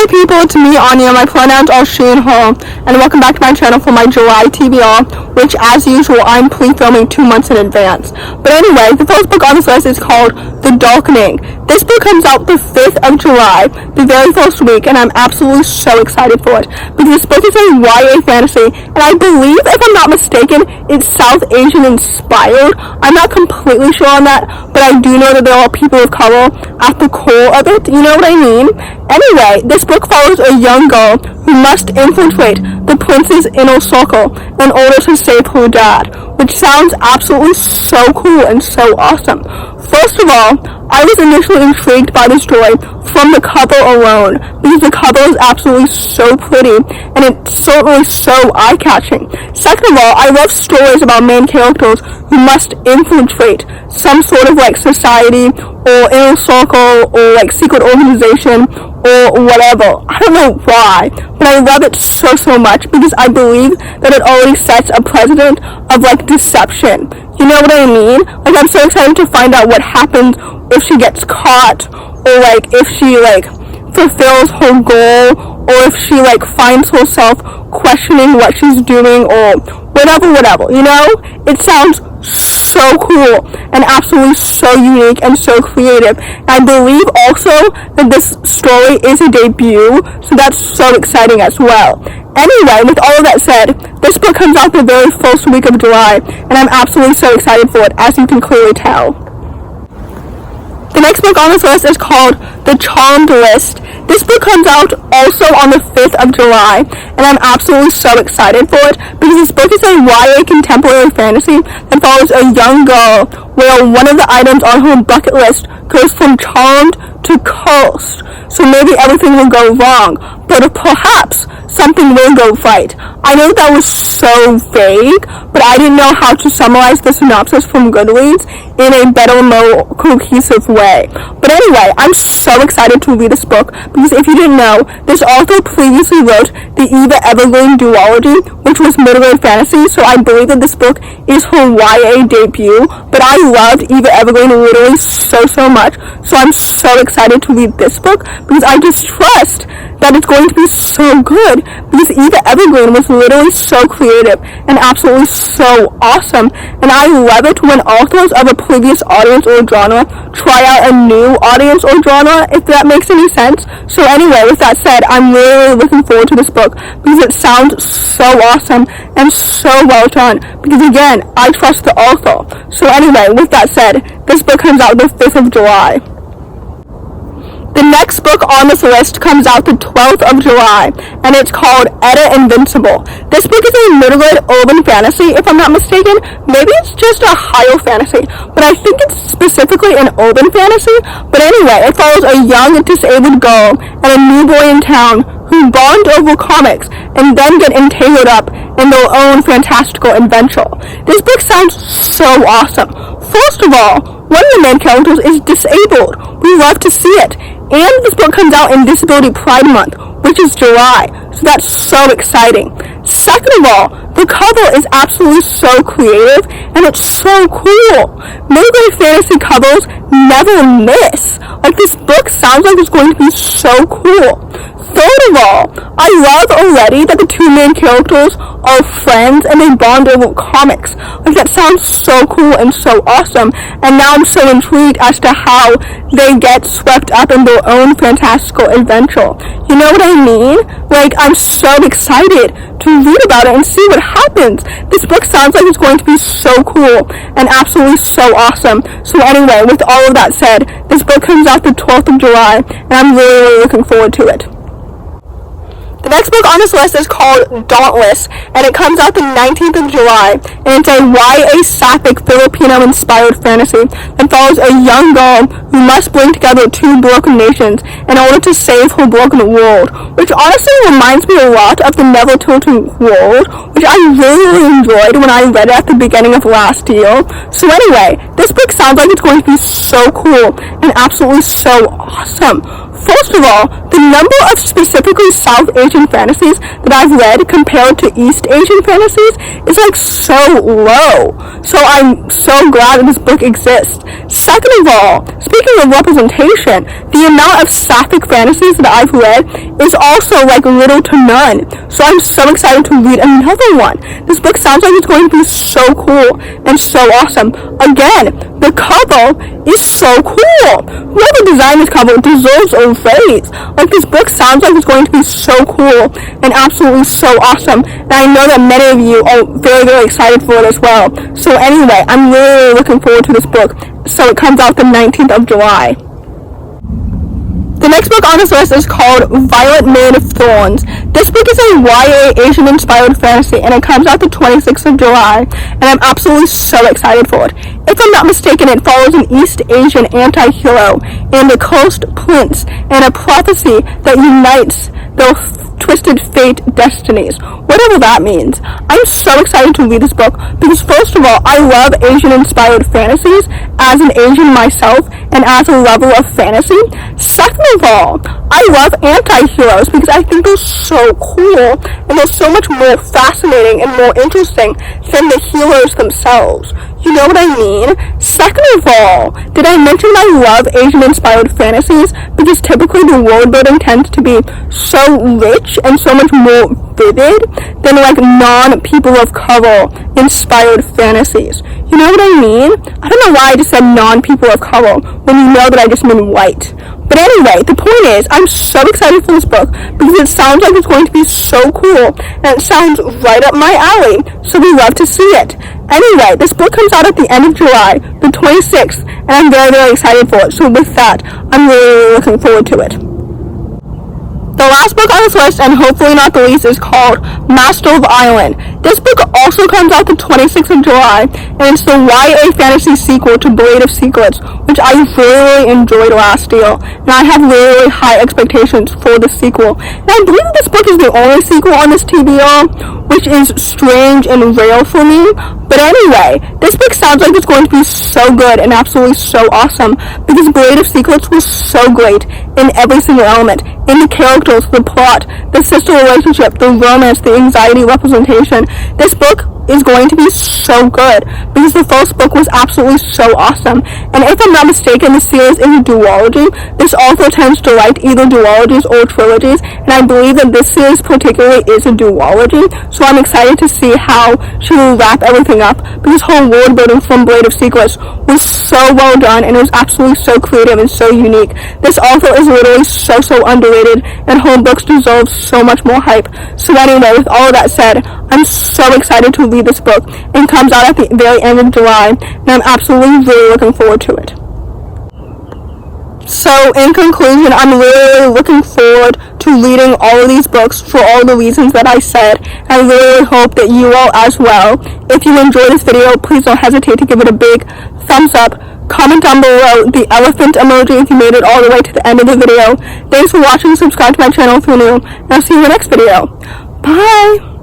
Hey people, it's me, Anja. My pronouns are she and her, and welcome back to my channel for my July TBR, which, as usual, I'm pre-filming 2 months in advance. But anyway, the first book on this list is called The Darkening. This book comes out the 5th of July, the very first week, and I'm absolutely so excited for it, because this book is a YA fantasy, and I believe, if I'm not mistaken, it's South Asian inspired. I'm not completely sure on that, but I do know that there are people of color at the core of it, you know what I mean? Anyway, this book follows a young girl who must infiltrate the prince's inner circle in order to save her dad, which sounds absolutely so cool and so awesome. First of all, I was initially intrigued by the story from the cover alone, because the cover is absolutely so pretty, and it's certainly so eye-catching. Second of all, I love stories about main characters who must infiltrate some sort of society, or inner circle, or secret organization, or whatever. I don't know why, but I love it so much, because I believe that it already sets a precedent of deception. You know what I mean? I'm so excited to find out what happens if she gets caught, or if she fulfills her goal, or if she finds herself questioning what she's doing, or whatever, you know? It sounds so cool and absolutely so unique and so creative. And I believe also that this story is a debut, so that's so exciting as well. Anyway, with all of that said, this book comes out the very first week of July, and I'm absolutely so excited for it, as you can clearly tell. The next book on this list is called The Charmed List. This book comes out also on the 5th of July, and I'm absolutely so excited for it, because this book is a YA contemporary fantasy that follows a young girl where one of the items on her bucket list goes from charmed to cursed. So maybe everything will go wrong, but perhaps something will go right. I know that was so vague, but I didn't know how to summarize the synopsis from Goodreads in a better, more cohesive way. But anyway, I'm so excited to read this book, because if you didn't know, this author previously wrote the Eva Evergreen duology, which was literary fantasy, so I believe that this book is her YA debut, but I loved Eva Evergreen literally so much, so I'm so excited to read this book, because I just trust that it's going to be so good, because Eva Evergreen was literally so creative and absolutely so awesome, and I love it when authors of a previous audience or genre try out a new audience or genre, if that makes any sense. So anyway, with that said, I'm really looking forward to this book, because it sounds so awesome and so well done, because again, I trust the author. So anyway, with that said, this book comes out the 5th of July. The next book on this list comes out the 12th of July, and it's called Etta Invincible. This book is a middle-grade urban fantasy, if I'm not mistaken. Maybe it's just a higher fantasy, but I think it's specifically an urban fantasy. But anyway, it follows a young disabled girl and a new boy in town who bond over comics and then get entangled up in their own fantastical adventure. This book sounds so awesome. First of all, one of the main characters is disabled. We love to see it. And this book comes out in Disability Pride Month, which is July, so that's so exciting. Second of all, the cover is absolutely so creative, and it's so cool. Middle-grade fantasy covers never miss. This book sounds like it's going to be so cool. Third of all, I love already that the two main characters are friends and they bond over comics. That sounds so cool and so awesome, and now I'm so intrigued as to how they get swept up in their own fantastical adventure. You know what I mean? I'm so excited to read about it and see what happens. This book sounds like it's going to be so cool and absolutely so awesome. So anyway, with all of that said, this book comes out the 12th of July, and I'm really looking forward to it. The next book on this list is called Dauntless, and it comes out the 19th of July, and it's a YA sapphic Filipino-inspired fantasy that follows a young girl who must bring together two broken nations in order to save her broken world, which honestly reminds me a lot of the Never Tilting World, which I really enjoyed when I read it at the beginning of last year. So anyway, this book sounds like it's going to be so cool and absolutely so awesome. First of all, the number of specifically South Asian fantasies that I've read compared to East Asian fantasies is so low. So I'm so glad that this book exists. Second of all, speaking speaking of representation, the amount of sapphic fantasies that I've read is also like little to none. So I'm so excited to read another one. This book sounds like it's going to be so cool and so awesome. Again, the cover is so cool. Whoever designed this cover deserves a raise. Like, this book sounds like it's going to be so cool and absolutely so awesome. And I know that many of you are very, very excited for it as well. So anyway, I'm really looking forward to this book. So it comes out the 19th of July. The next book on this list is called Violet Made of Thorns. This book is a YA Asian-inspired fantasy, and it comes out the 26th of July, and I'm absolutely so excited for it. If I'm not mistaken, it follows an East Asian anti-hero and a cursed prince and a prophecy that unites their twisted fate destinies, whatever that means. I'm so excited to read this book because, first of all, I love Asian-inspired fantasies as an Asian myself and as a lover of fantasy. Second of all, I love anti-heroes because I think they're so cool and they're so much more fascinating and more interesting than the heroes themselves. You know what I mean? Second of all, did I mention I love Asian-inspired fantasies? Because typically the world building tends to be so rich and so much more vivid than like non-people of color inspired fantasies. You know what I mean? I don't know why I just said non-people of color when you know that I just mean white. But anyway, the point is, I'm so excited for this book because it sounds like it's going to be so cool and it sounds right up my alley, so we love to see it. Anyway, this book comes out at the end of July, the 26th, and I'm very, very excited for it. So with that, I'm really, really looking forward to it. The last book on this list, and hopefully not the least, is called Master of Island. This book also comes out the 26th of July, and it's the YA fantasy sequel to Blade of Secrets, which I really enjoyed last year, and I have really high expectations for the sequel. And I believe this book is the only sequel on this TBR, which is strange and rare for me. But anyway, this book sounds like it's going to be so good and absolutely so awesome because Blade of Secrets was so great in every single element. In the characters, the plot, the sister relationship, the romance, the anxiety representation. This book is going to be so good because the first book was absolutely so awesome. And if I'm not mistaken, the series is a duology. This author tends to write either duologies or trilogies, and I believe that this series particularly is a duology. So I'm excited to see how she will wrap everything up because her world building from Blade of Secrets was so well done and it was absolutely so creative and so unique. This author is literally so underrated and her books deserve so much more hype. So anyway, with all of that said, I'm so excited to read this book. It comes out at the very end of July, and I'm absolutely really looking forward to it. So, in conclusion, I'm really looking forward to reading all of these books for all the reasons that I said. I really hope that you all as well. If you enjoyed this video, please don't hesitate to give it a big thumbs up. Comment down below the elephant emoji if you made it all the way to the end of the video. Thanks for watching. Subscribe to my channel if you're new, and I'll see you in the next video. Bye!